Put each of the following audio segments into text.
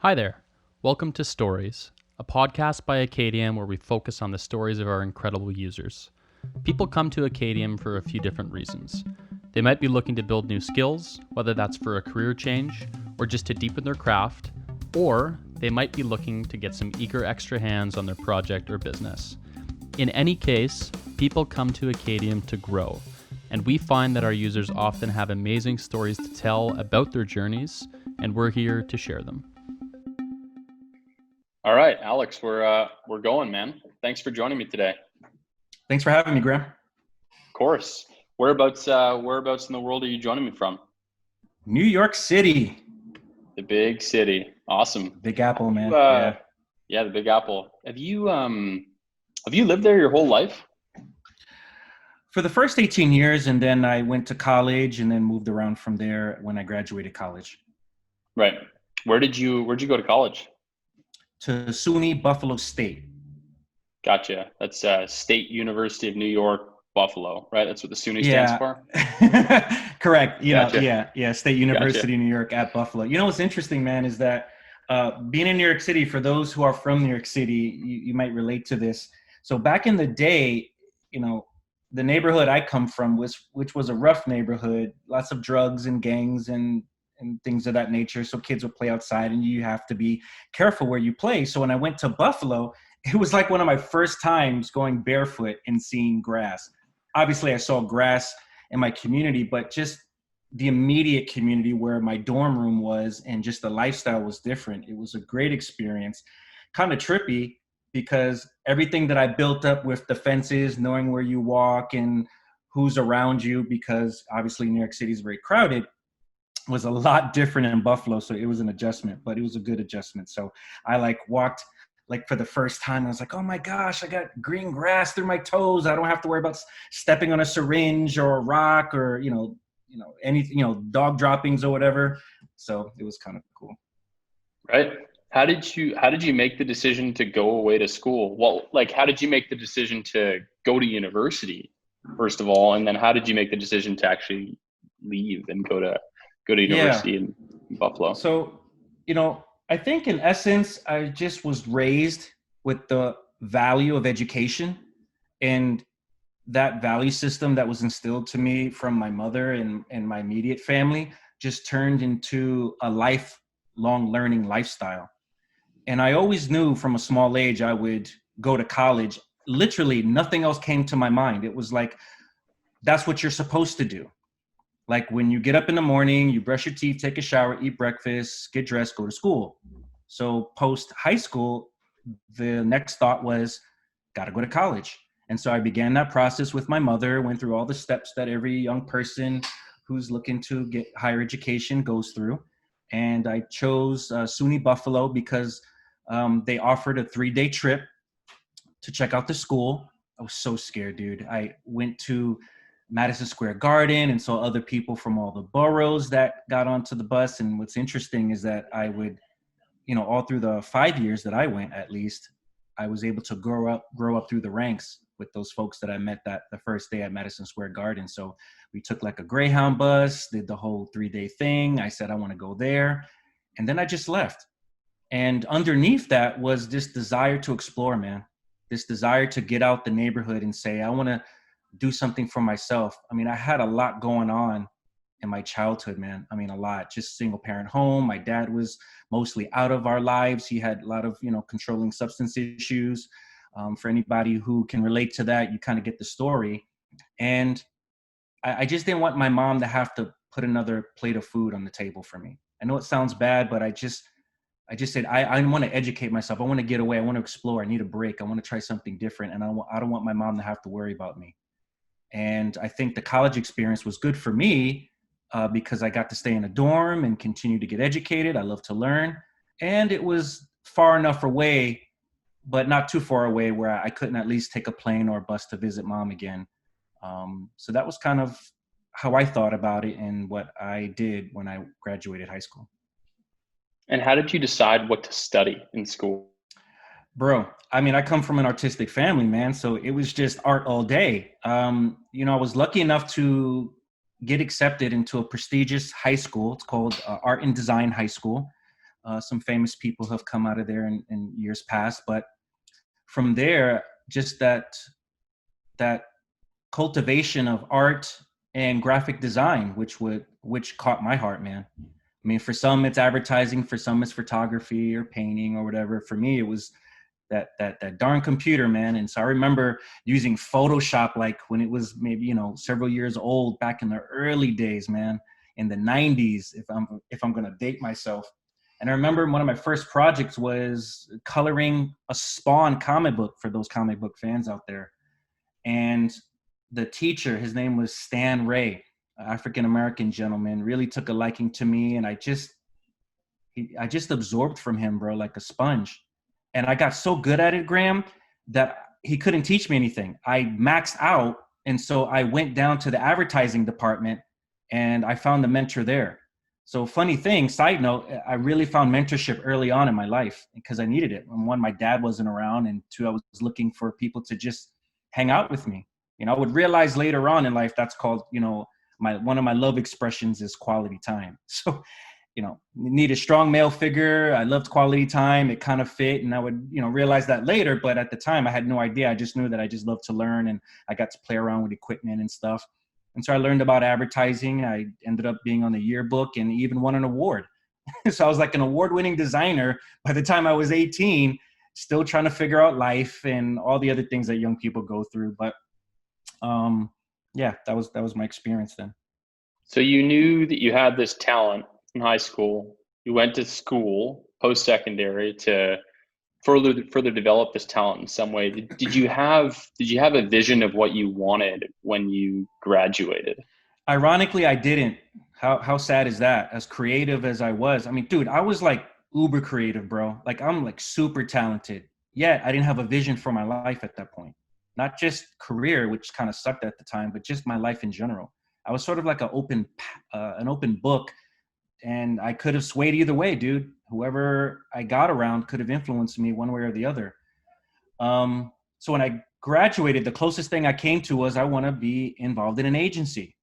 Hi there. Welcome to Stories, a podcast by Acadium where we focus on the stories of our incredible users. People come to Acadium for a few different reasons. They might be looking to build new skills, whether that's for a career change or just to deepen their craft, or they might be looking to get some eager extra hands on their project or business. In any case, people come to Acadium to grow, and we find that our users often have amazing stories to tell about their journeys, and we're here to share them. All right, Alex, we're going, man. Thanks for joining me today. Thanks for having me, Graham. Of course. Whereabouts in the world are you joining me from? New York City. The big city. Awesome. Big Apple, man. Yeah, the Big Apple. Have you lived there your whole life? For the first 18 years, and then I went to college and then moved around from there when I graduated college. Right. Where'd you go to college? To SUNY Buffalo State. Gotcha. That's State University of New York, Buffalo, right? That's what the SUNY stands for? Correct. Gotcha. State University of New York at Buffalo. You know what's interesting, man, is that being in New York City, for those who are from New York City, you might relate to this. So back in the day, the neighborhood I come from, which was a rough neighborhood, lots of drugs and gangs and things of that nature. So kids would play outside and you have to be careful where you play. So when I went to Buffalo, it was like one of my first times going barefoot and seeing grass. Obviously I saw grass in my community, but just the immediate community where my dorm room was and just the lifestyle was different. It was a great experience, kind of trippy because everything that I built up with the fences, knowing where you walk and who's around you, because obviously New York City is very crowded, was a lot different in Buffalo. So it was an adjustment, but it was a good adjustment. So I walked for the first time. I was like, oh my gosh, I got green grass through my toes. I don't have to worry about stepping on a syringe or a rock or, anything, dog droppings or whatever. So it was kind of cool. Right. How did you make the decision to go away to school? Well, how did you make the decision to go to university, first of all? And then how did you make the decision to actually leave and go to university in Buffalo? So, I think in essence, I just was raised with the value of education, and that value system that was instilled to me from my mother and my immediate family just turned into a lifelong learning lifestyle. And I always knew from a small age I would go to college. Literally nothing else came to my mind. It was like, that's what you're supposed to do. Like when you get up in the morning, you brush your teeth, take a shower, eat breakfast, get dressed, go to school. So post high school, the next thought was, got to go to college. And so I began that process with my mother, went through all the steps that every young person who's looking to get higher education goes through. And I chose SUNY Buffalo because they offered a 3-day trip to check out the school. I was so scared, dude. I went to Madison Square Garden and saw other people from all the boroughs that got onto the bus. And what's interesting is that I would, all through the 5 years that I went, at least, I was able to grow up through the ranks with those folks that I met the first day at Madison Square Garden. So we took a Greyhound bus, did the whole 3-day thing. I said, I want to go there. And then I just left. And underneath that was this desire to explore, man, this desire to get out the neighborhood and say, I want to do something for myself. I mean, I had a lot going on in my childhood, man. I mean, a lot. Just single parent home. My dad was mostly out of our lives. He had a lot of, controlling substance issues. For anybody who can relate to that, you kind of get the story. And I just didn't want my mom to have to put another plate of food on the table for me. I know it sounds bad, but I just said, I want to educate myself. I want to get away. I want to explore. I need a break. I want to try something different. And I don't want my mom to have to worry about me. And I think the college experience was good for me because I got to stay in a dorm and continue to get educated. I love to learn. And it was far enough away, but not too far away where I couldn't at least take a plane or a bus to visit mom again. So that was kind of how I thought about it and what I did when I graduated high school. And how did you decide what to study in school? Bro, I mean, I come from an artistic family, man. So it was just art all day. I was lucky enough to get accepted into a prestigious high school. It's called Art and Design High School. Some famous people have come out of there in years past, but from there, just that cultivation of art and graphic design, which caught my heart, man. I mean, for some it's advertising, for some it's photography or painting or whatever. For me, it was that darn computer, man. And so I remember using Photoshop like when it was maybe, several years old, back in the early days, man, in the 90s, if I'm gonna date myself. And I remember one of my first projects was coloring a Spawn comic book for those comic book fans out there. And the teacher, his name was Stan Ray, an African American gentleman, really took a liking to me, and I just absorbed from him, bro, like a sponge. And I got so good at it, Graham, that he couldn't teach me anything. I maxed out, and so I went down to the advertising department, and I found the mentor there. So funny thing, side note, I really found mentorship early on in my life because I needed it. And one, my dad wasn't around, and two, I was looking for people to just hang out with me. I would realize later on in life that's called, one of my love expressions is quality time. So, need a strong male figure. I loved quality time. It kind of fit, and I would, realize that later. But at the time, I had no idea. I just knew that I just loved to learn, and I got to play around with equipment and stuff. And so I learned about advertising. I ended up being on the yearbook and even won an award. So I was like an award-winning designer by the time I was 18, still trying to figure out life and all the other things that young people go through. But yeah, that was my experience then. So you knew that you had this talent in high school. You went to school, post-secondary, to further develop this talent in some way. Did you have a vision of what you wanted when you graduated? Ironically, I didn't. How sad is that? As creative as I was, I mean, dude, I was like uber creative, bro. Like I'm like super talented. Yet I didn't have a vision for my life at that point. Not just career, which kind of sucked at the time, but just my life in general. I was sort of like an open book, and I could have swayed either way, dude. Whoever I got around could have influenced me one way or the other. So when I graduated, the closest thing I came to was I want to be involved in an agency.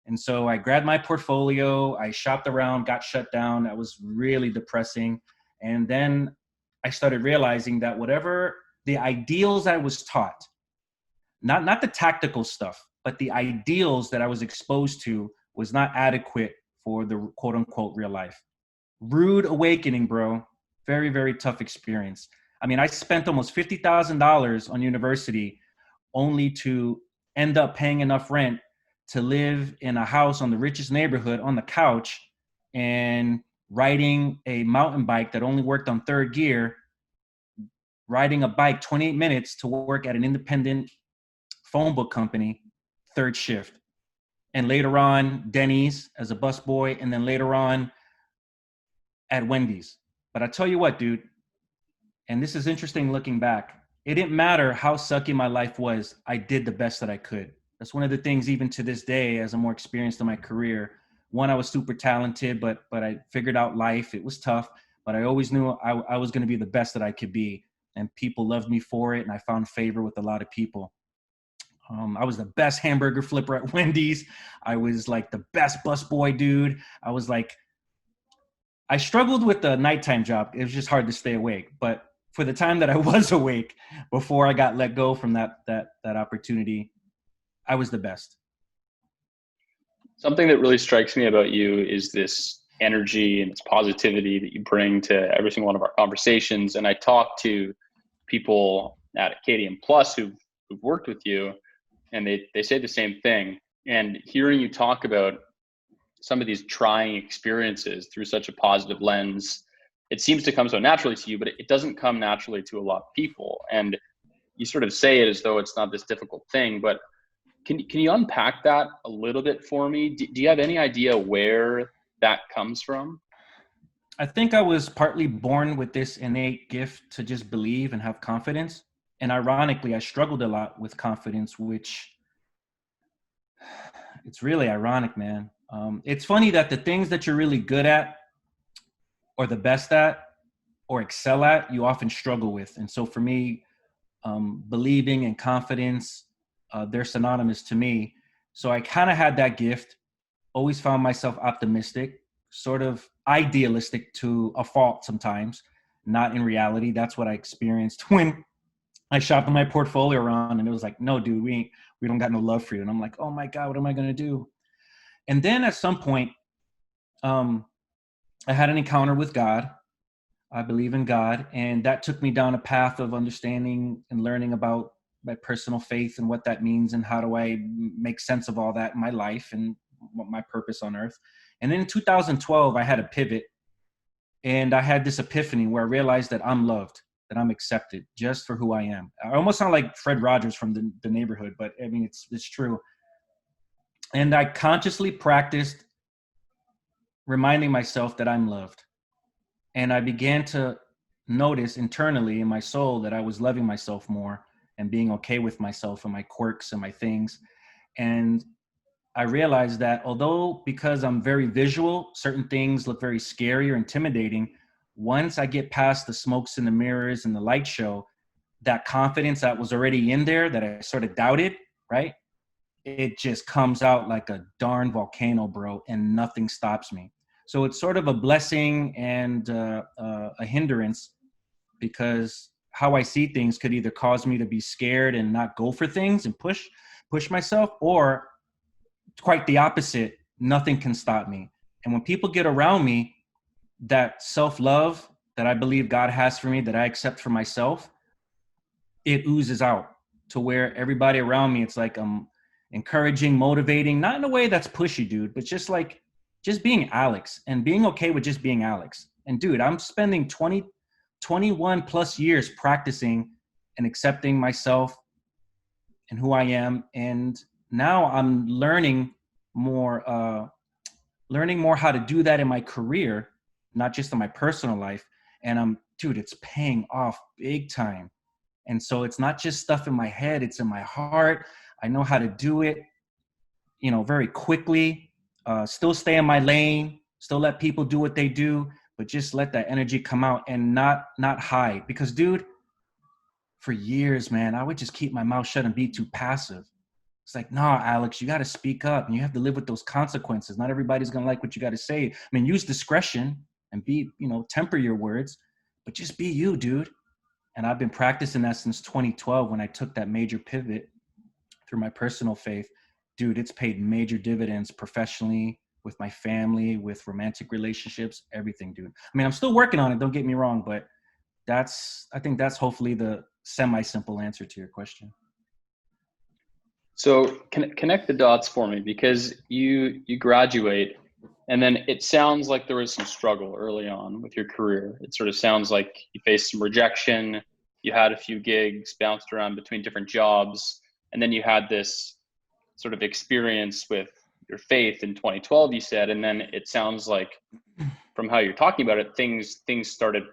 And so I grabbed my portfolio, I shopped around, got shut down. That was really depressing. And then I started realizing that whatever the ideals I was taught, not the tactical stuff, but the ideals that I was exposed to was not adequate for the quote unquote real life. Rude awakening, bro. Very, very tough experience. I mean, I spent almost $50,000 on university only to end up paying enough rent to live in a house on the richest neighborhood on the couch and riding a mountain bike that only worked on third gear, riding a bike 28 minutes to work at an independent phone book company, third shift. And later on, Denny's as a busboy, and then later on at Wendy's. But I tell you what, dude, and this is interesting looking back, it didn't matter how sucky my life was, I did the best that I could. That's one of the things, even to this day, as I'm more experienced in my career. One, I was super talented, but I figured out life. It was tough, but I always knew I was going to be the best that I could be. And people loved me for it, and I found favor with a lot of people. I was the best hamburger flipper at Wendy's. I was like the best busboy, dude. I struggled with the nighttime job. It was just hard to stay awake. But for the time that I was awake before I got let go from that opportunity, I was the best. Something that really strikes me about you is this energy and this positivity that you bring to every single one of our conversations. And I talk to people at Acadium Plus who've worked with you, and they say the same thing. And hearing you talk about some of these trying experiences through such a positive lens, it seems to come so naturally to you, but it doesn't come naturally to a lot of people. And you sort of say it as though it's not this difficult thing, but can you unpack that a little bit for me? Do you have any idea where that comes from? I think I was partly born with this innate gift to just believe and have confidence. And ironically, I struggled a lot with confidence, which it's really ironic, man. It's funny that the things that you're really good at or the best at or excel at, you often struggle with. And so for me, believing and confidence, they're synonymous to me. So I kind of had that gift, always found myself optimistic. sort of idealistic to a fault sometimes, not in reality. That's what I experienced when I shopped my portfolio around, and it was like, no, dude, we don't got no love for you. And I'm like, oh my God, what am I gonna do? And then at some point, um, I had an encounter with God. I believe in God, and that took me down a path of understanding and learning about my personal faith and what that means and how do I make sense of all that in my life and what my purpose on earth. And then in 2012, I had a pivot, and I had this epiphany where I realized that I'm loved, that I'm accepted just for who I am. I almost sound like Fred Rogers from the Neighborhood, but I mean, it's true. And I consciously practiced reminding myself that I'm loved. And I began to notice internally in my soul that I was loving myself more and being okay with myself and my quirks and my things. And I realized that although, because I'm very visual, certain things look very scary or intimidating, once I get past the smokes and the mirrors and the light show, that confidence that was already in there that I sort of doubted, right? It just comes out like a darn volcano, bro, and nothing stops me. So it's sort of a blessing and a hindrance, because how I see things could either cause me to be scared and not go for things and push myself, or quite the opposite. Nothing can stop me. And when people get around me, that self-love that I believe God has for me, that I accept for myself, it oozes out to where everybody around me, it's like I'm encouraging, motivating, not in a way that's pushy, dude, but just being Alex and being okay with just being Alex. And dude, I'm spending 21 plus years practicing and accepting myself and who I am. And now I'm learning more how to do that in my career, not just in my personal life. And dude, it's paying off big time. And so it's not just stuff in my head, it's in my heart. I know how to do it, very quickly, still stay in my lane, still let people do what they do, but just let that energy come out and not hide. Because dude, for years, man, I would just keep my mouth shut and be too passive. It's like, nah, Alex, you got to speak up and you have to live with those consequences. Not everybody's going to like what you got to say. I mean, use discretion and temper your words, but just be you, dude. And I've been practicing that since 2012 when I took that major pivot through my personal faith. Dude, it's paid major dividends professionally, with my family, with romantic relationships, everything, dude. I mean, I'm still working on it, don't get me wrong, but I think that's hopefully the semi-simple answer to your question. So connect the dots for me, because you graduate, and then it sounds like there was some struggle early on with your career. It sort of sounds like you faced some rejection. You had a few gigs, bounced around between different jobs, and then you had this sort of experience with your faith in 2012, you said, and then it sounds like from how you're talking about it, things started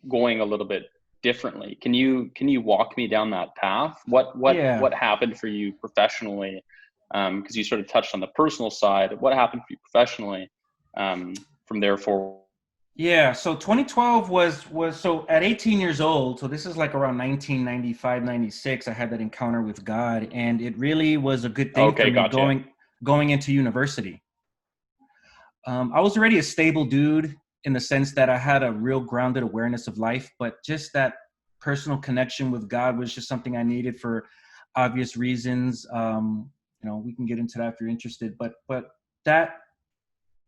going a little bit differently. Can you walk me down that path? What happened for you professionally? Because you sort of touched on the personal side. What happened for you professionally from there forward? Yeah, so 2012 was so at 18 years old, so this is like around 1995, 96, I had that encounter with God, and it really was a good thing for me. Gotcha. Going into university. I was already a stable dude in the sense that I had a real grounded awareness of life, but just that personal connection with God was just something I needed for obvious reasons. We can get into that if you're interested, but that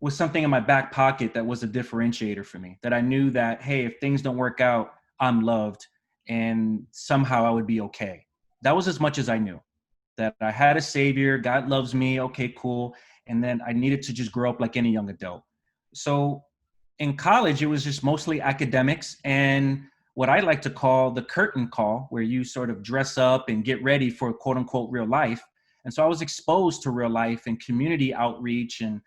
was something in my back pocket that was a differentiator for me, that I knew that, hey, if things don't work out, I'm loved and somehow I would be okay. That was as much as I knew, that I had a savior, God loves me, okay, cool. And then I needed to just grow up like any young adult. So in college, it was just mostly academics and what I like to call the curtain call, where you sort of dress up and get ready for quote unquote real life. And so I was exposed to real life and community outreach and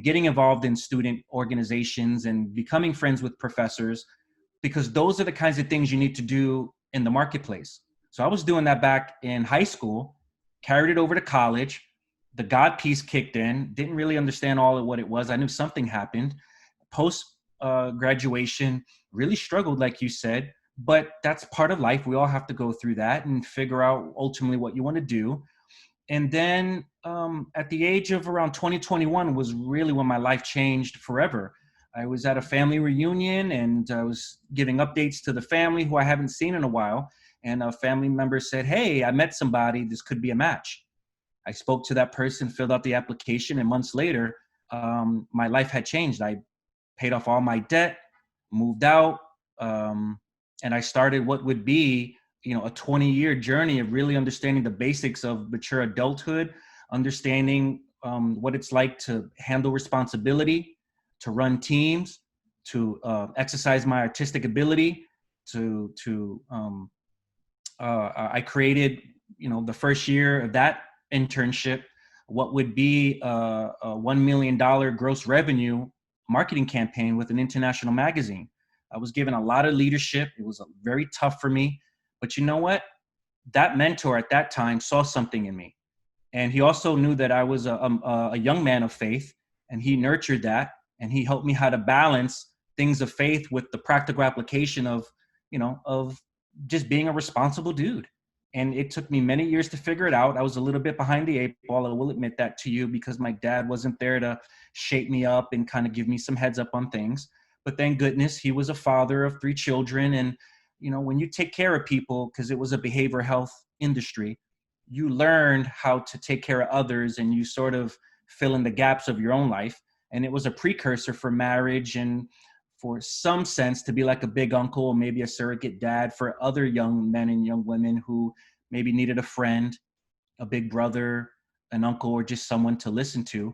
getting involved in student organizations and becoming friends with professors, because those are the kinds of things you need to do in the marketplace. So I was doing that back in high school, carried it over to college. The God piece kicked in, didn't really understand all of what it was. I knew something happened. Post graduation, really struggled, like you said, but that's part of life. We all have to go through that and figure out ultimately what you want to do. And then at the age of around 2021 was really when my life changed forever. I was at a family reunion and I was giving updates to the family who I haven't seen in a while. And a family member said, "Hey, I met somebody. This could be a match." I spoke to that person, filled out the application, and months later, my life had changed. I paid off all my debt, moved out, and I started what would be, a 20-year journey of really understanding the basics of mature adulthood, understanding what it's like to handle responsibility, to run teams, to exercise my artistic ability, I created, the first year of that internship, what would be a $1 million gross revenue marketing campaign with an international magazine. I was given a lot of leadership. It was very tough for me, but you know what? That mentor at that time saw something in me. And he also knew that I was a young man of faith, and he nurtured that. And he helped me how to balance things of faith with the practical application of just being a responsible dude. And it took me many years to figure it out. I was a little bit behind the eight ball. I will admit that to you, because my dad wasn't there to shape me up and kind of give me some heads up on things. But thank goodness he was a father of 3 children. And, when you take care of people, because it was a behavioral health industry, you learned how to take care of others, and you sort of fill in the gaps of your own life. And it was a precursor for marriage, and for some sense to be like a big uncle or maybe a surrogate dad for other young men and young women who maybe needed a friend, a big brother, an uncle, or just someone to listen to.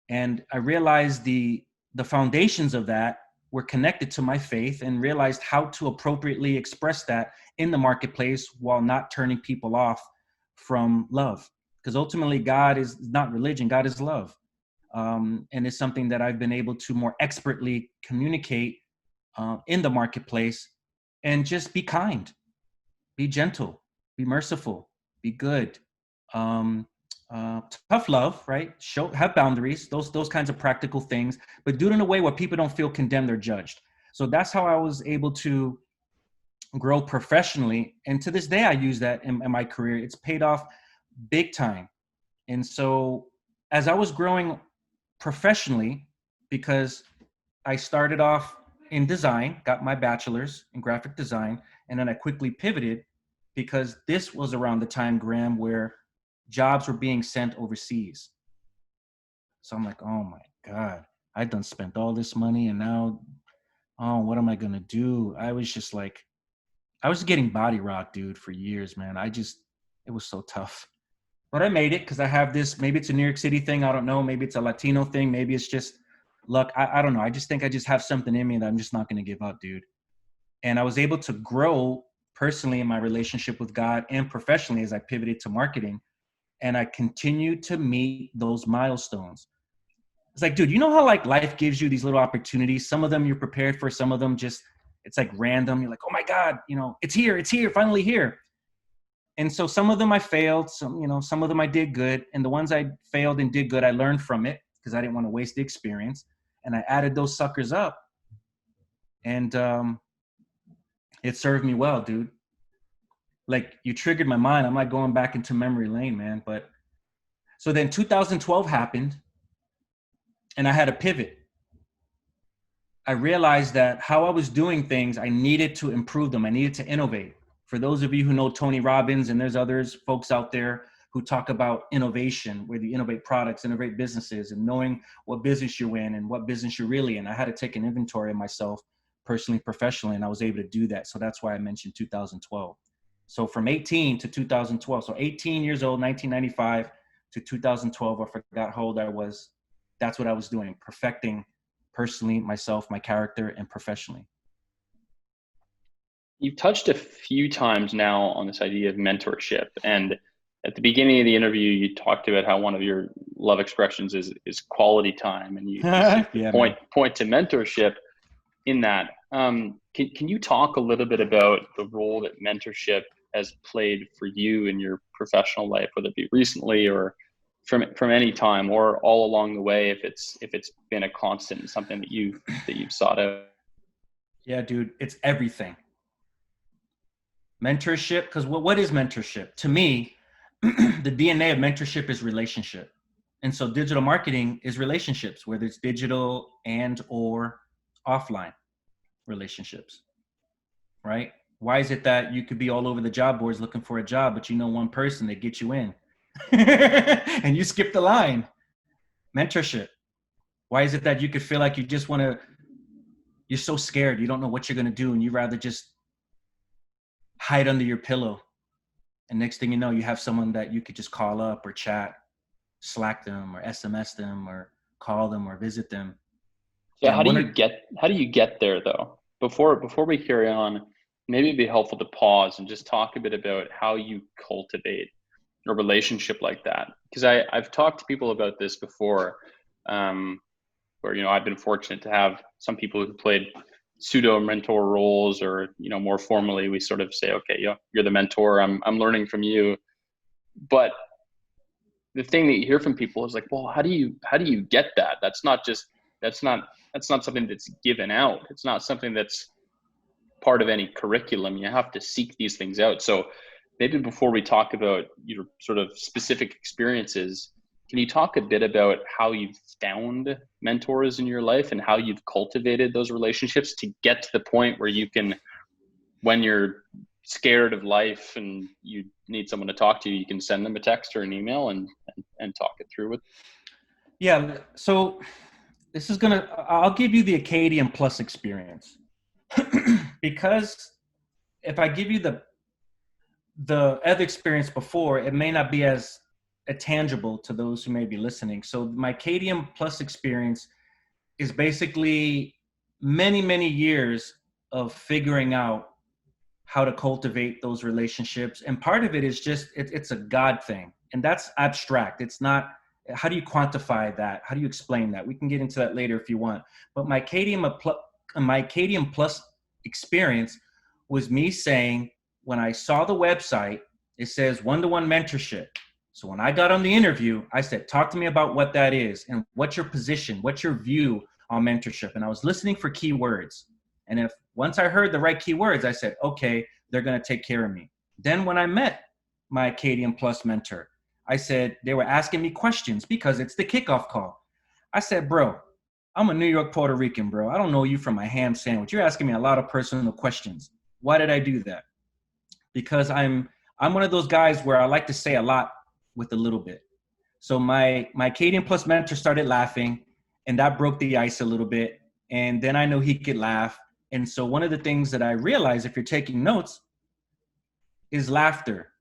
And I realized the foundations of that were connected to my faith, and realized how to appropriately express that in the marketplace while not turning people off from love. Because ultimately, God is not religion, God is love. And it's something that I've been able to more expertly communicate in the marketplace. And just be kind, be gentle, be merciful, be good. Um, Tough love, right? Have boundaries, those kinds of practical things, but do it in a way where people don't feel condemned or judged. So that's how I was able to grow professionally. And to this day, I use that in my career. It's paid off big time. And so as I was growing professionally, because I started off in design, got my bachelor's in graphic design, and then I quickly pivoted, because this was around the time, Graham, where jobs were being sent overseas. So I'm like, oh my God, I done spent all this money, and now, oh, what am I gonna do? I was just like, I was getting body rocked, dude, for years, man. It was so tough. But I made it because I have this, maybe it's a New York City thing, I don't know. Maybe it's a Latino thing. Maybe it's just luck. I don't know. I just think I just have something in me that I'm just not going to give up, dude. And I was able to grow personally in my relationship with God and professionally as I pivoted to marketing. And I continued to meet those milestones. It's like, dude, you know how like life gives you these little opportunities? Some of them you're prepared for, some of them just, it's like random. You're like, oh my God, it's here, finally here. And so some of them I failed, some of them I did good. And the ones I failed and did good, I learned from it because I didn't want to waste the experience. And I added those suckers up. And it served me well, dude. Like, you triggered my mind. I'm like going back into memory lane, man. But so then 2012 happened, and I had a pivot. I realized that how I was doing things, I needed to improve them. I needed to innovate. For those of you who know Tony Robbins, and there's others folks out there who talk about innovation, where you innovate products, innovate businesses, and knowing what business you're in and what business you're really in. I had to take an inventory of myself personally, professionally, and I was able to do that. So that's why I mentioned 2012. So from 18 to 2012, so 18 years old, 1995 to 2012, I forgot how old I was. That's what I was doing, perfecting personally, myself, my character, and professionally. You've touched a few times now on this idea of mentorship. And at the beginning of the interview, you talked about how one of your love expressions is quality time. And you Yeah, point to mentorship in that. Can you talk a little bit about the role that mentorship has played for you in your professional life, whether it be recently or from any time, or all along the way, if it's been a constant and something that you've sought out? Yeah, dude, it's everything. Mentorship, because what is mentorship? To me, the DNA of mentorship is relationship. And so digital marketing is relationships, whether it's digital and or offline relationships, right? Why is it that you could be all over the job boards looking for a job, but you know one person that gets you in and you skip the line? Mentorship. Why is it that you could feel like you just want to, you're so scared, you don't know what you're going to do, and you rather just hide under your pillow. And next thing you know, you have someone that you could just call up or chat, Slack them or SMS them or call them or visit them. So how do you get there though? Before we carry on, maybe it'd be helpful to pause and just talk a bit about how you cultivate a relationship like that. Because I've talked to people about this before, where, you know, I've been fortunate to have some people who played pseudo mentor roles, or, you know, more formally, we sort of say, okay, you're the mentor, I'm learning from you. But the thing that you hear from people is like, well, how do you get that? That's not something that's given out. It's not something that's part of any curriculum. You have to seek these things out. So maybe before we talk about your sort of specific experiences, can you talk a bit about how you've found mentors in your life and how you've cultivated those relationships to get to the point where you can, when you're scared of life and you need someone to talk to, you can send them a text or an email and talk it through with? Yeah. So I'll give you the Acadium Plus experience because if I give you the other experience before, it may not be as tangible to those who may be listening. So my Acadium Plus experience is basically many, many years of figuring out how to cultivate those relationships. And part of it is just, it's a God thing. And that's abstract. It's not, how do you quantify that? How do you explain that? We can get into that later if you want. But my Acadium Plus experience was me saying, when I saw the website, it says one-to-one mentorship. So when I got on the interview, I said, talk to me about what that is and what's your position, what's your view on mentorship? And I was listening for keywords. And once I heard the right keywords, I said, okay, they're going to take care of me. Then when I met my Acadium Plus mentor, I said, they were asking me questions because it's the kickoff call. I said, bro, I'm a New York Puerto Rican, bro. I don't know you from my ham sandwich. You're asking me a lot of personal questions. Why did I do that? Because I'm one of those guys where I like to say a lot with a little bit. So my Acadium Plus mentor started laughing, and that broke the ice a little bit. And then I know he could laugh. And so one of the things that I realized, if you're taking notes, is laughter,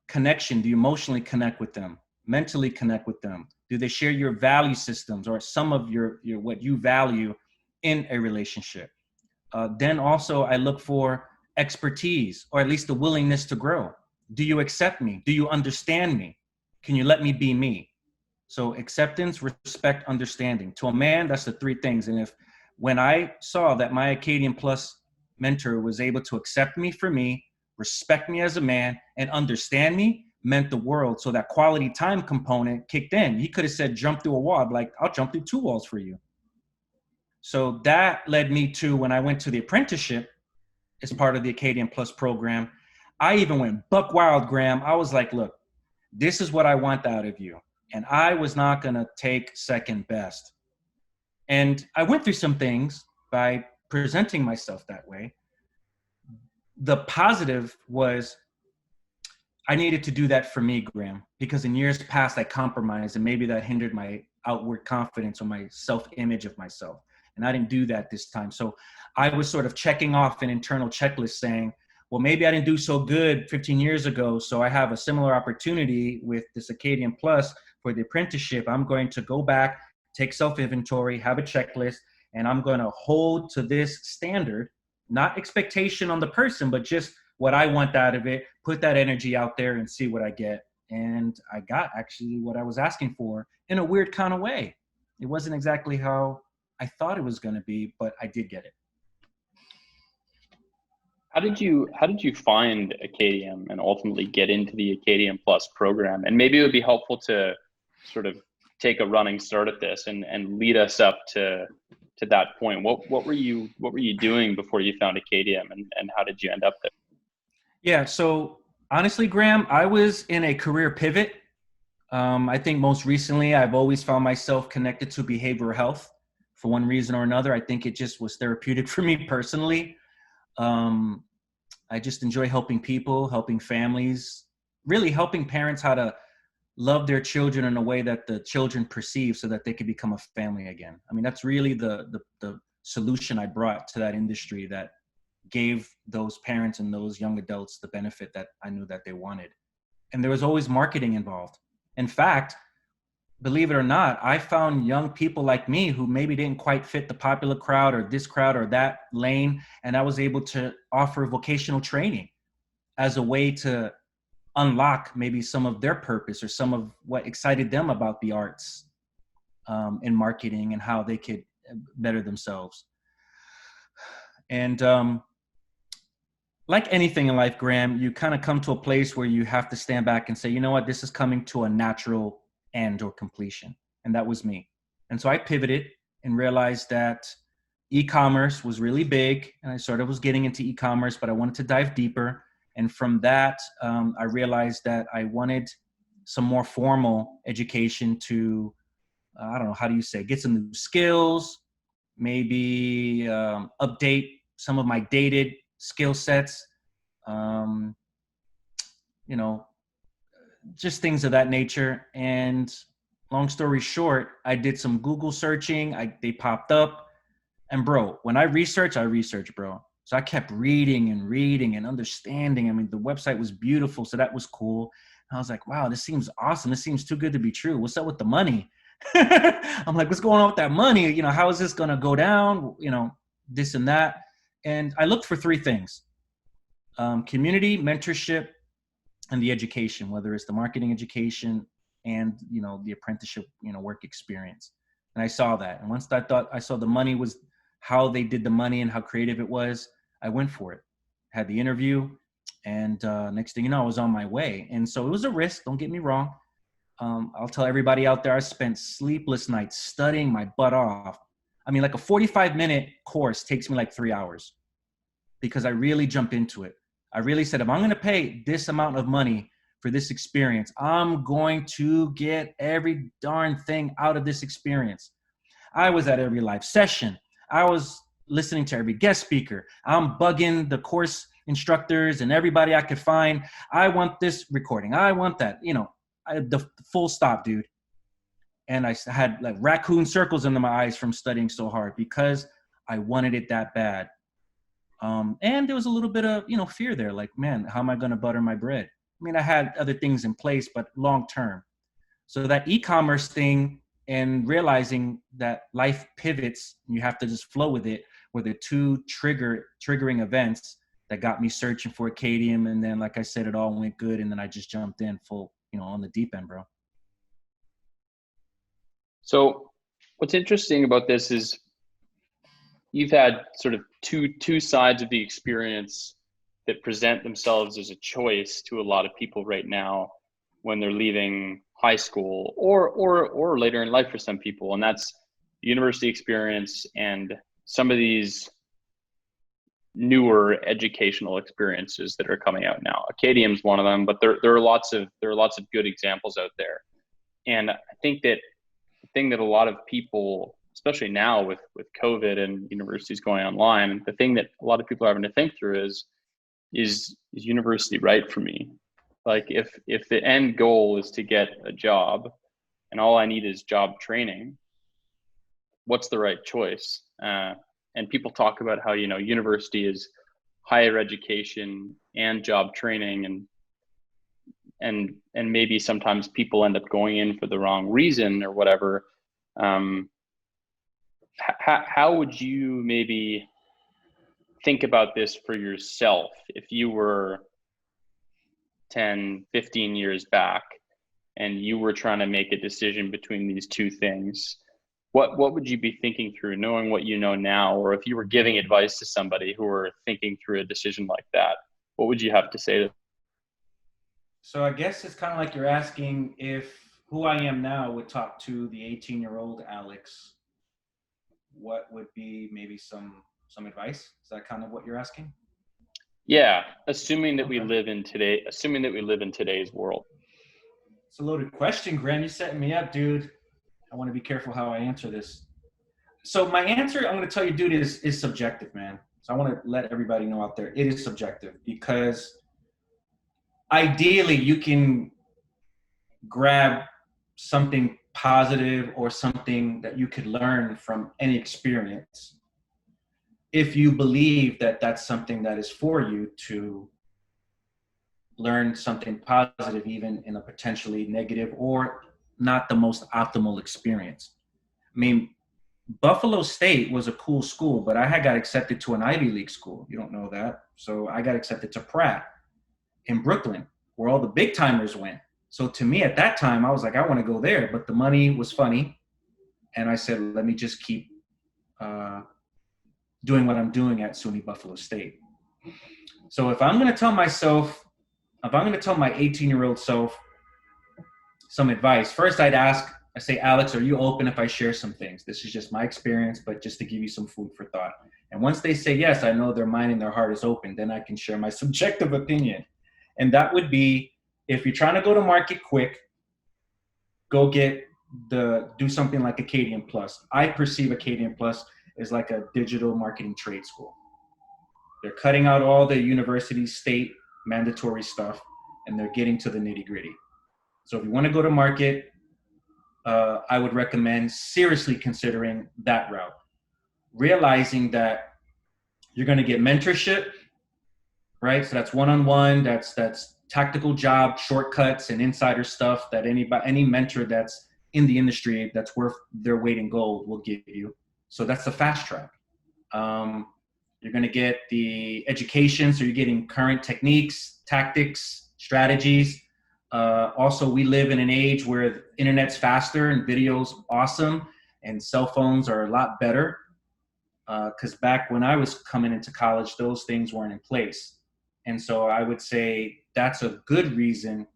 connection. Do you emotionally connect with them? Mentally connect with them? Do they share your value systems or some of your what you value in a relationship? Then also I look for expertise, or at least the willingness to grow. Do you accept me? Do you understand me? Can you let me be me? So acceptance, respect, understanding. To a man, that's the three things. And when I saw that my Acadium Plus mentor was able to accept me for me, respect me as a man, and understand me, meant the world. So that quality time component kicked in. He could have said, jump through a wall. I'd be like, I'll jump through 2 walls for you. So that led me to, when I went to the apprenticeship as part of the Acadium Plus program, I even went buck wild, Graham. I was like, look, this is what I want out of you. And I was not going to take second best. And I went through some things by presenting myself that way. The positive was I needed to do that for me, Graham, because in years past I compromised, and maybe that hindered my outward confidence or my self-image of myself. And I didn't do that this time. So I was sort of checking off an internal checklist saying, well, maybe I didn't do so good 15 years ago, so I have a similar opportunity with this Acadium Plus for the apprenticeship. I'm going to go back, take self-inventory, have a checklist, and I'm going to hold to this standard, not expectation on the person, but just what I want out of it, put that energy out there and see what I get. And I got actually what I was asking for in a weird kind of way. It wasn't exactly how I thought it was going to be, but I did get it. How did you find Acadium and ultimately get into the Acadium Plus program? And maybe it would be helpful to sort of take a running start at this and lead us up to that point. What were you doing before you found Acadium, and how did you end up there? Yeah, so honestly, Graham, I was in a career pivot. I think most recently I've always found myself connected to behavioral health for one reason or another. I think it just was therapeutic for me personally. I just enjoy helping people, helping families, really helping parents how to love their children in a way that the children perceive so that they can become a family again. I mean, that's really the solution I brought to that industry that gave those parents and those young adults the benefit that I knew that they wanted. And there was always marketing involved. In fact, believe it or not, I found young people like me who maybe didn't quite fit the popular crowd or this crowd or that lane. And I was able to offer vocational training as a way to unlock maybe some of their purpose or some of what excited them about the arts and marketing and how they could better themselves. And like anything in life, Graham, you kind of come to a place where you have to stand back and say, you know what, this is coming to a natural end or completion. And that was me. And so I pivoted and realized that e-commerce was really big. And I sort of was getting into e-commerce, but I wanted to dive deeper. And from that, I realized that I wanted some more formal education to, I don't know, how do you say, get some new skills, maybe update some of my dated skill sets, you know, just things of that nature. And long story short, I did some Google searching. They popped up. And bro, when I research, bro. So I kept reading and understanding. I mean, the website was beautiful, so that was cool. And I was like, wow, this seems awesome. This seems too good to be true. What's up with the money? I'm like, what's going on with that money? You know, how is this going to go down? You know, this and that. And I looked for three things: community, mentorship, and the education, whether it's the marketing education and, you know, the apprenticeship, you know, work experience. And I saw that. And once I saw the money was how they did the money and how creative it was, I went for it. Had the interview, and next thing you know, I was on my way. And so it was a risk, don't get me wrong. I'll tell everybody out there, I spent sleepless nights studying my butt off. I mean, like a 45-minute course takes me like 3 hours because I really jumped into it. I really said, if I'm going to pay this amount of money for this experience, I'm going to get every darn thing out of this experience. I was at every live session. I was listening to every guest speaker. I'm bugging the course instructors and everybody I could find. I want this recording. I want that, you know, the full stop, dude. And I had like raccoon circles under my eyes from studying so hard because I wanted it that bad. And there was a little bit of, you know, fear there. Like, man, how am I going to butter my bread? I mean, I had other things in place, but long term. So that e-commerce thing and realizing that life pivots, you have to just flow with it, were the two triggering events that got me searching for Acadium. And then, like I said, it all went good. And then I just jumped in full, you know, on the deep end, bro. So what's interesting about this is you've had sort of two sides of the experience that present themselves as a choice to a lot of people right now when they're leaving high school or later in life for some people. And that's university experience and some of these newer educational experiences that are coming out now. Acadium's one of them, but there are lots of good examples out there. And I think that the thing that a lot of people, especially now with COVID and universities going online, the thing that a lot of people are having to think through is university right for me? Like if the end goal is to get a job and all I need is job training, what's the right choice? And people talk about how, you know, university is higher education and job training, and maybe sometimes people end up going in for the wrong reason or whatever. How would you maybe think about this for yourself if you were 10, 15 years back and you were trying to make a decision between these two things? What would you be thinking through, knowing what you know now? Or if you were giving advice to somebody who were thinking through a decision like that, what would you have to say to them? So I guess it's kind of like you're asking if who I am now would talk to the 18-year-old Alex, what would be maybe some advice? Is that kind of what you're asking? Yeah, assuming that Okay. we live in today's world. It's a loaded question, Graham. You're setting me up, dude. I want to be careful how I answer this. So my answer, I'm going to tell you, dude, is subjective, man. So I want to let everybody know out there, it is subjective, because ideally you can grab something positive or something that you could learn from any experience if you believe that that's something that is for you to learn something positive, even in a potentially negative or not the most optimal experience. I mean, Buffalo State was a cool school, but I had got accepted to an Ivy League school. You don't know that. So I got accepted to Pratt in Brooklyn, where all the big timers went. So to me at that time, I was like, I want to go there, but the money was funny. And I said, let me just keep doing what I'm doing at SUNY Buffalo State. So if I'm going to tell myself, if I'm going to tell my 18-year-old self some advice, first I say, Alex, are you open if I share some things? This is just my experience, but just to give you some food for thought. And once they say yes, I know their mind and their heart is open. Then I can share my subjective opinion. And that would be, if you're trying to go to market quick, do something like Acadium Plus. I perceive Acadium Plus as like a digital marketing trade school. They're cutting out all the university state mandatory stuff, and they're getting to the nitty gritty. So if you want to go to market, I would recommend seriously considering that route, realizing that you're going to get mentorship, right? So that's one-on-one, that's tactical job shortcuts and insider stuff that any mentor that's in the industry that's worth their weight in gold will give you. So that's the fast track. You're going to get the education, so you're getting current techniques, tactics, strategies. Also, we live in an age where the internet's faster and video's awesome, and cell phones are a lot better. Because back when I was coming into college, those things weren't in place. And so I would say that's a good reason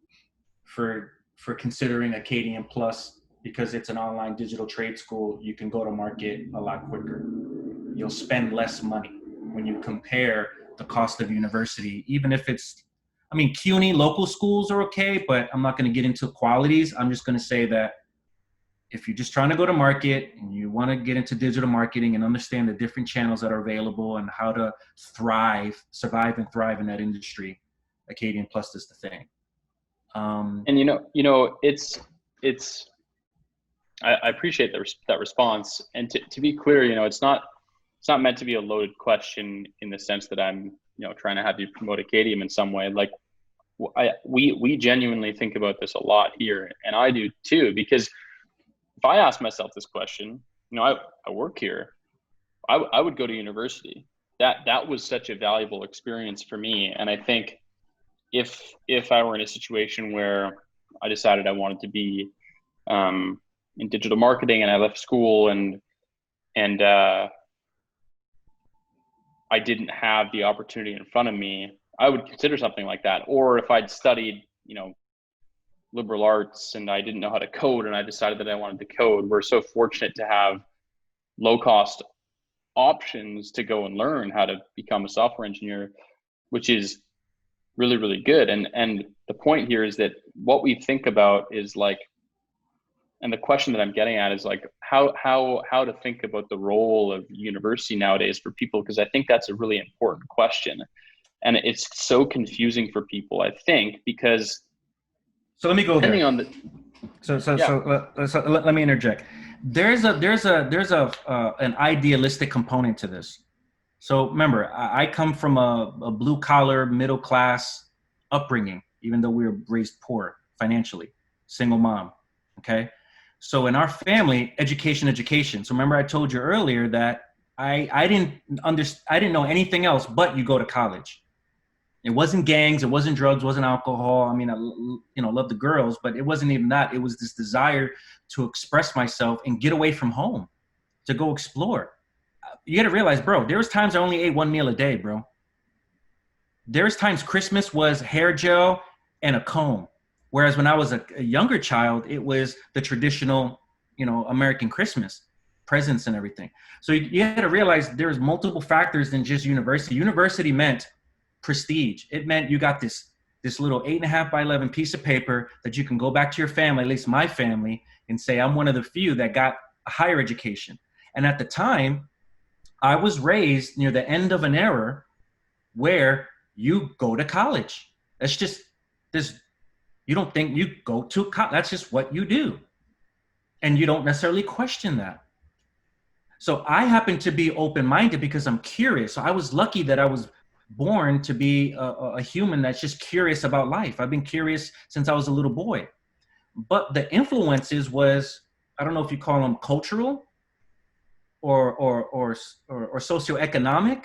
for considering Acadium Plus, because it's an online digital trade school. You can go to market a lot quicker. You'll spend less money when you compare the cost of university, even if it's, I mean, CUNY local schools are okay, but I'm not going to get into qualities. I'm just going to say that if you're just trying to go to market and you want to get into digital marketing and understand the different channels that are available and how to survive and thrive in that industry, Acadium Plus is the thing. And I appreciate that response. And to be clear, it's not meant to be a loaded question in the sense that I'm, trying to have you promote Acadium in some way. Like, we genuinely think about this a lot here, and I do too, because if I ask myself this question, I work here, I would go to university. That was such a valuable experience for me. And I think if I were in a situation where I decided I wanted to be in digital marketing and I left school and I didn't have the opportunity in front of me, I would consider something like that. Or if I'd studied, liberal arts and I didn't know how to code and I decided that I wanted to code, we're so fortunate to have low cost options to go and learn how to become a software engineer, which is really, really good. And the point here is that what we think about is like, and the question that I'm getting at is like how to think about the role of university nowadays for people, because I think that's a really important question. And it's so confusing for people, I think, because so let me go there. On the, so let me interject. There's an idealistic component to this. So remember, I come from a blue collar, middle class upbringing, even though we were raised poor financially, single mom. Okay. So in our family, education. So remember I told you earlier that I didn't know anything else but you go to college. It wasn't gangs, it wasn't drugs, wasn't alcohol. I mean, I love the girls, but it wasn't even that. It was this desire to express myself and get away from home, to go explore. You got to realize, bro, there was times I only ate one meal a day, bro. There's times Christmas was hair gel and a comb. Whereas when I was a younger child, it was the traditional, American Christmas, presents and everything. So you got to realize there's multiple factors than just university. University meant prestige. It meant you got this little 8.5 by 11 piece of paper that you can go back to your family, at least my family, and say, I'm one of the few that got a higher education. And at the time, I was raised near the end of an era where you go to college. That's just this. You don't think you go to college. That's just what you do. And you don't necessarily question that. So I happen to be open-minded because I'm curious. So I was lucky that I was born to be a human that's just curious about life. I've been curious since I was a little boy. But the influences was, I don't know if you call them cultural or socioeconomic,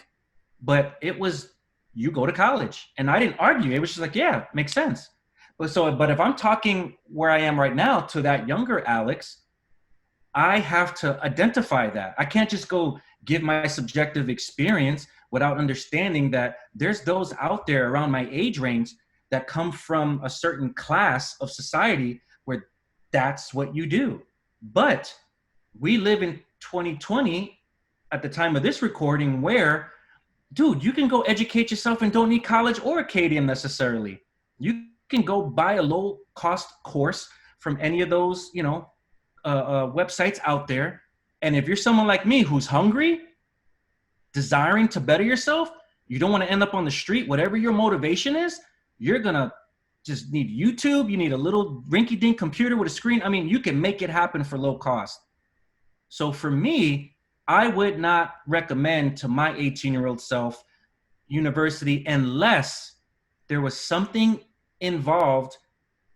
but it was, you go to college. And I didn't argue. It was just like, yeah, makes sense. But if I'm talking where I am right now to that younger Alex, I have to identify that. I can't just go give my subjective experience without understanding that there's those out there around my age range that come from a certain class of society where that's what you do. But we live in 2020 at the time of this recording where, dude, you can go educate yourself and don't need college or Acadium necessarily. You can go buy a low cost course from any of those, websites out there. And if you're someone like me who's hungry, desiring to better yourself, you don't want to end up on the street, whatever your motivation is, you're going to just need YouTube. You need a little rinky-dink computer with a screen. I mean, you can make it happen for low cost. So for me, I would not recommend to my 18-year-old self university unless there was something involved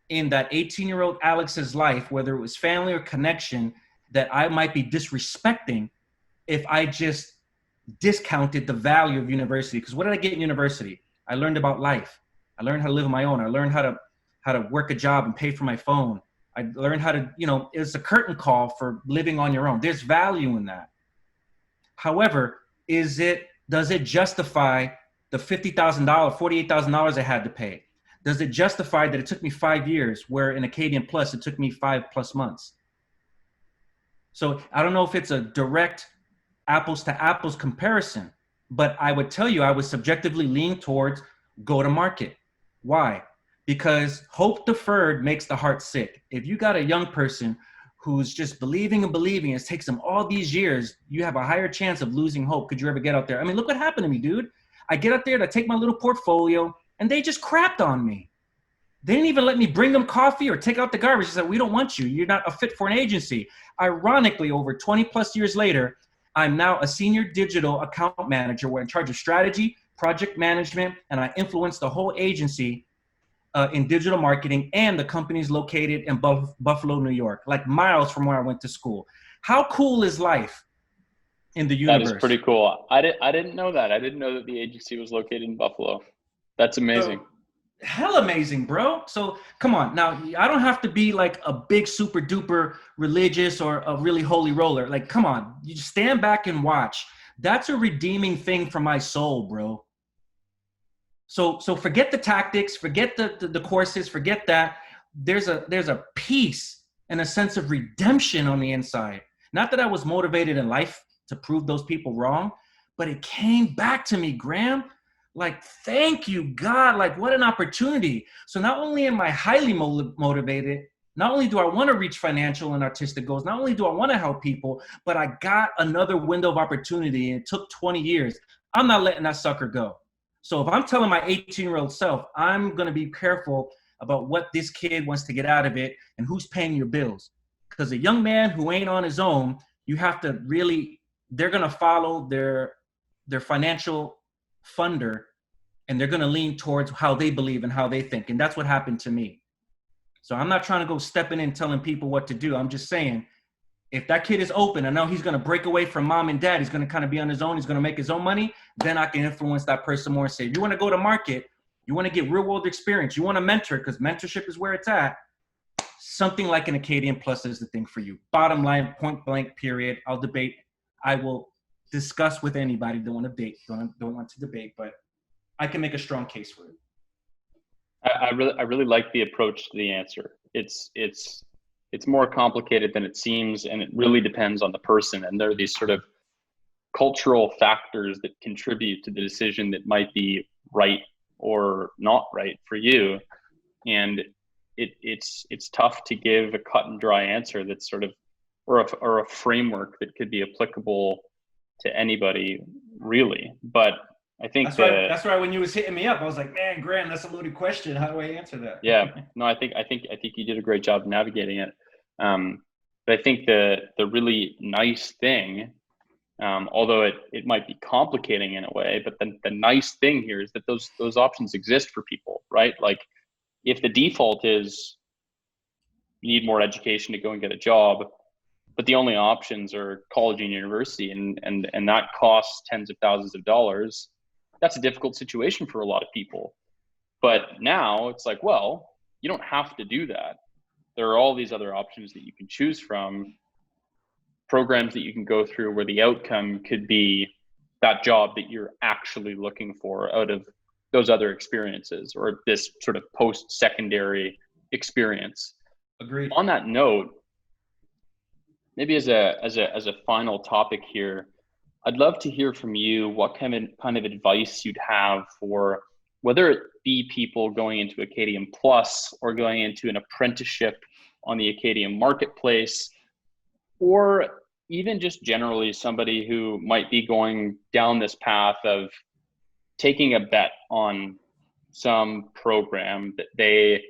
in that 18-year-old Alex's life, whether it was family or connection, that I might be disrespecting if I just discounted the value of university. Because what did I get in university? I learned about life. I learned how to live on my own. I learned how to work a job and pay for my phone. I learned how to, it's a curtain call for living on your own. There's value in that. However, does it justify the $50,000, $48,000 I had to pay? Does it justify that it took me 5 years, where in Acadium Plus, it took me 5+ months? So I don't know if it's a direct apples to apples comparison, but I would tell you I would subjectively lean towards go to market. Why? Because hope deferred makes the heart sick. If you got a young person who's just believing and believing, it takes them all these years, you have a higher chance of losing hope. Could you ever get out there? I mean, look what happened to me, dude. I get out there to take my little portfolio, and they just crapped on me. They didn't even let me bring them coffee or take out the garbage. They said, we don't want you. You're not a fit for an agency. Ironically, over 20+ years later, I'm now a senior digital account manager. We're in charge of strategy, project management, and I influence the whole agency in digital marketing, and the company's located in Buffalo, New York, like miles from where I went to school. How cool is life in the universe? That is pretty cool. I didn't know that. I didn't know that the agency was located in Buffalo. That's amazing. So, hell amazing, bro. So come on. Now, I don't have to be like a big super duper religious or a really holy roller. Like, come on, you just stand back and watch. That's a redeeming thing for my soul, bro. So forget the tactics, forget the courses, forget that. There's a peace and a sense of redemption on the inside. Not that I was motivated in life to prove those people wrong, but it came back to me, Graham. Like, thank you, God. Like, what an opportunity. So not only am I highly motivated, not only do I want to reach financial and artistic goals, not only do I want to help people, but I got another window of opportunity, and it took 20 years. I'm not letting that sucker go. So if I'm telling my 18-year-old self, I'm going to be careful about what this kid wants to get out of it and who's paying your bills. Because a young man who ain't on his own, you have to really, they're going to follow their financial funder, and they're going to lean towards how they believe and how they think. And that's what happened to me. So I'm not trying to go stepping in telling people what to do. I'm just saying, if that kid is open, I know he's going to break away from mom and dad. He's going to kind of be on his own. He's going to make his own money. Then I can influence that person more and say, if you want to go to market, you want to get real world experience, you want to mentor, because mentorship is where it's at. Something like an Acadium Plus is the thing for you. Bottom line, point blank, period. I'll debate. I will discuss with anybody. Don't want to debate, but I can make a strong case for it. I really like the approach to the answer. It's more complicated than it seems, and it really depends on the person. And there are these sort of cultural factors that contribute to the decision that might be right or not right for you. And it's tough to give a cut and dry answer that's sort of or a framework that could be applicable to anybody, really. But I think That's right. When you was hitting me up, I was like, man, Graham, that's a loaded question. How do I answer that? yeah, no, I think you did a great job navigating it. But I think the really nice thing, although it might be complicating in a way, but the nice thing here is that those options exist for people, right? Like, if the default is you need more education to go and get a job, but the only options are college and university, and that costs tens of thousands of dollars, that's a difficult situation for a lot of people. But now it's like, well, you don't have to do that. There are all these other options that you can choose from, programs that you can go through where the outcome could be that job that you're actually looking for out of those other experiences, or this sort of post-secondary experience. Agreed. On that note, maybe as a final topic here, I'd love to hear from you what kind of advice you'd have for whether it be people going into Acadium Plus or going into an apprenticeship on the Acadium marketplace, or even just generally somebody who might be going down this path of taking a bet on some program that they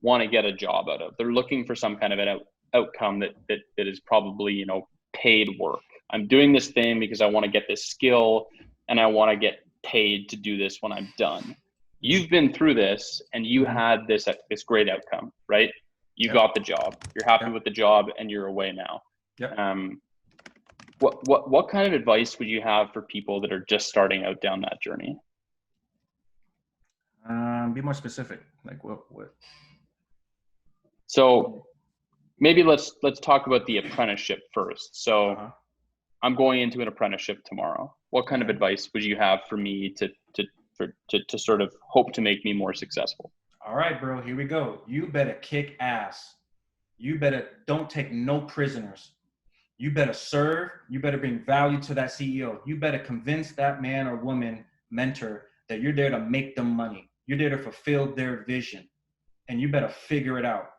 want to get a job out of. They're looking for some kind of an outcome that is probably, paid work. I'm doing this thing because I want to get this skill and I want to get paid to do this when I'm done. You've been through this and you had this great outcome, right? You got the job. You're happy with the job and you're away now. Yep. What kind of advice would you have for people that are just starting out down that journey? Be more specific. Like what? So maybe let's talk about the apprenticeship first. So I'm going into an apprenticeship tomorrow. What kind of advice would you have for me to sort of hope to make me more successful? All right, bro, here we go. You better kick ass. You better don't take no prisoners. You better serve. You better bring value to that CEO. You better convince that man or woman mentor that you're there to make them money. You're there to fulfill their vision. And you better figure it out,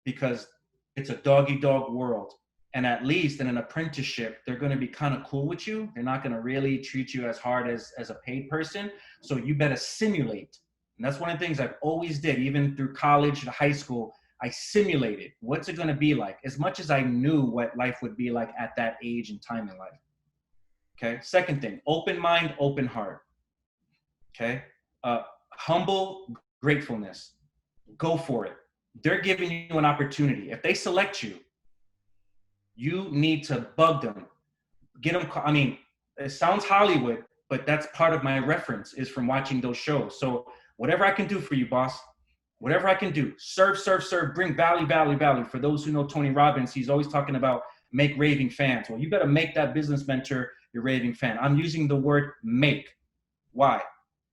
because it's a dog-eat-dog world. And at least in an apprenticeship, they're going to be kind of cool with you. They're not going to really treat you as hard as a paid person. So you better simulate. And that's one of the things I've always did, even through college and high school. I simulated. What's it going to be like? As much as I knew what life would be like at that age and time in life. Okay. Second thing, open mind, open heart. Okay. Humble gratefulness. Go for it. They're giving you an opportunity. If they select you, you need to bug them. Get them. I mean, it sounds Hollywood, but that's part of my reference is from watching those shows. So whatever I can do for you, boss, whatever I can do, serve, bring value. For those who know Tony Robbins, he's always talking about make raving fans. Well, you better make that business mentor your raving fan. I'm using the word make. Why?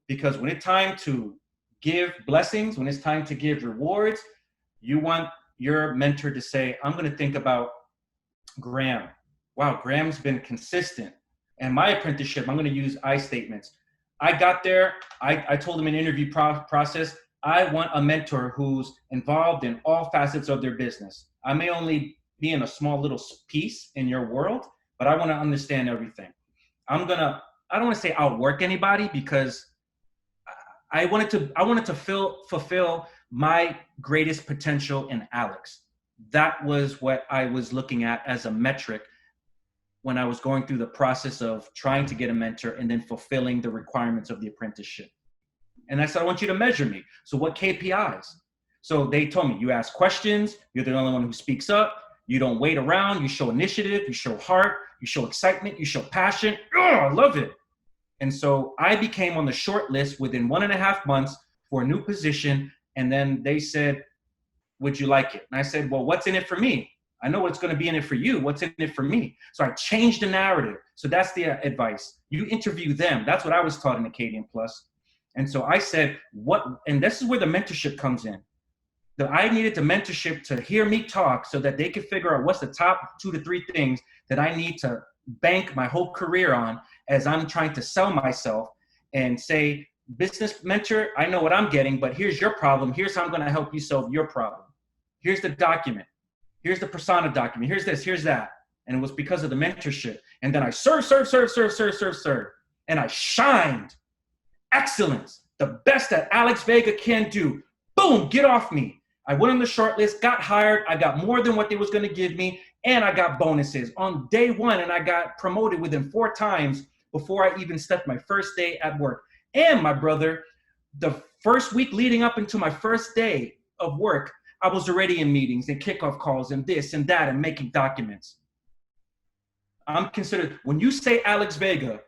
Because when it's time to give blessings, when it's time to give rewards, you want your mentor to say, I'm going to think about Graham. Wow, Graham's been consistent. And my apprenticeship, I'm going to use I statements. I got there. I told them in the interview process, I want a mentor who's involved in all facets of their business. I may only be in a small little piece in your world, but I want to understand everything. I don't want to say outwork anybody, because I wanted to fulfill my greatest potential in Alex. That was what I was looking at as a metric when I was going through the process of trying to get a mentor and then fulfilling the requirements of the apprenticeship. And I said, I want you to measure me. So what KPIs? So they told me, you ask questions, you're the only one who speaks up, you don't wait around, you show initiative, you show heart, you show excitement, you show passion. Oh, I love it. And so I became on the short list within 1.5 months for a new position. And then they said, would you like it? And I said, well, what's in it for me? I know what's going to be in it for you. What's in it for me? So I changed the narrative. So that's the advice. You interview them. That's what I was taught in Acadium Plus. And so I said, and this is where the mentorship comes in. I needed the mentorship to hear me talk so that they could figure out what's the top 2 to 3 things that I need to bank my whole career on as I'm trying to sell myself and say, business mentor, I know what I'm getting, but here's your problem. Here's how I'm going to help you solve your problem. Here's the document. Here's the persona document. Here's this, here's that. And it was because of the mentorship. And then I served. And I shined. Excellence. The best that Alex Vega can do. Boom, get off me. I went on the short list, got hired. I got more than what they was going to give me. And I got bonuses on day one. And I got promoted within 4 times before I even stepped my first day at work. And my brother, the first week leading up into my first day of work, I was already in meetings and kickoff calls and this and that and making documents. I'm considered, when you say Alex Vega,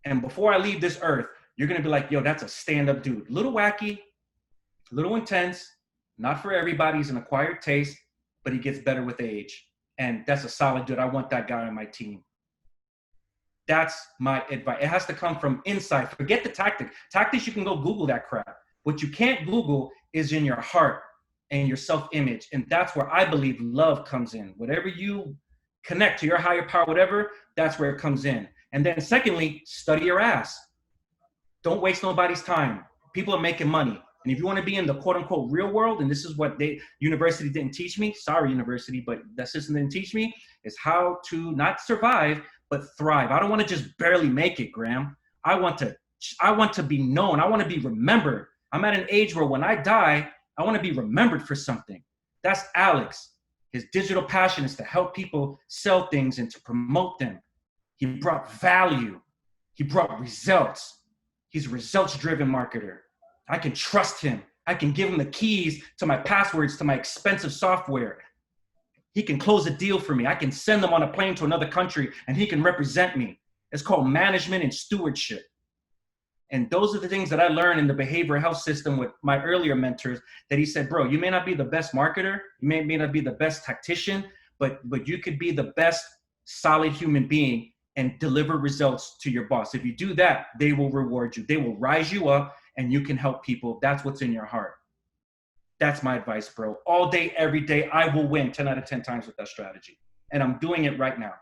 and before I leave this earth, you're going to be like, yo, that's a stand-up dude. Little wacky, little intense, not for everybody. He's an acquired taste, but he gets better with age. And that's a solid dude. I want that guy on my team. That's my advice. It has to come from inside. Forget the tactic. Tactics, you can go Google that crap. What you can't Google is in your heart and your self-image. And that's where I believe love comes in. Whatever you connect to your higher power, whatever, that's where it comes in. And then secondly, study your ass. Don't waste nobody's time. People are making money. And if you want to be in the quote unquote real world, and this is what university didn't teach me, sorry university, but that system didn't teach me, is how to not survive, but thrive. I don't want to just barely make it, Graham. I want to be known. I want to be remembered. I'm at an age where when I die, I want to be remembered for something. That's Alex. His digital passion is to help people sell things and to promote them. He brought value. He brought results. He's a results-driven marketer. I can trust him. I can give him the keys to my passwords to my expensive software. He can close a deal for me. I can send them on a plane to another country and he can represent me. It's called management and stewardship. And those are the things that I learned in the behavioral health system with my earlier mentors, that he said, bro, you may not be the best marketer, you may not be the best tactician, but you could be the best solid human being and deliver results to your boss. If you do that, they will reward you. They will rise you up and you can help people. That's what's in your heart. That's my advice, bro. All day, every day, I will win 10 out of 10 times with that strategy. And I'm doing it right now.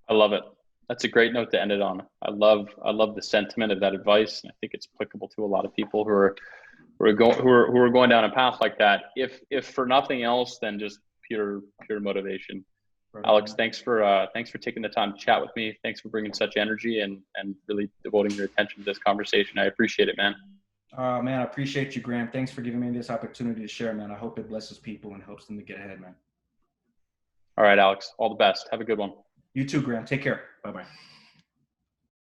I love it. That's a great note to end it on. I love the sentiment of that advice. And I think it's applicable to a lot of people who are going down a path like that. If for nothing else than just pure motivation. Right. Alex, thanks for taking the time to chat with me. Thanks for bringing such energy and really devoting your attention to this conversation. I appreciate it, man. Man, I appreciate you, Graham. Thanks for giving me this opportunity to share, man. I hope it blesses people and helps them to get ahead, man. All right, Alex, all the best. Have a good one. You too, Graham. Take care. Bye-bye.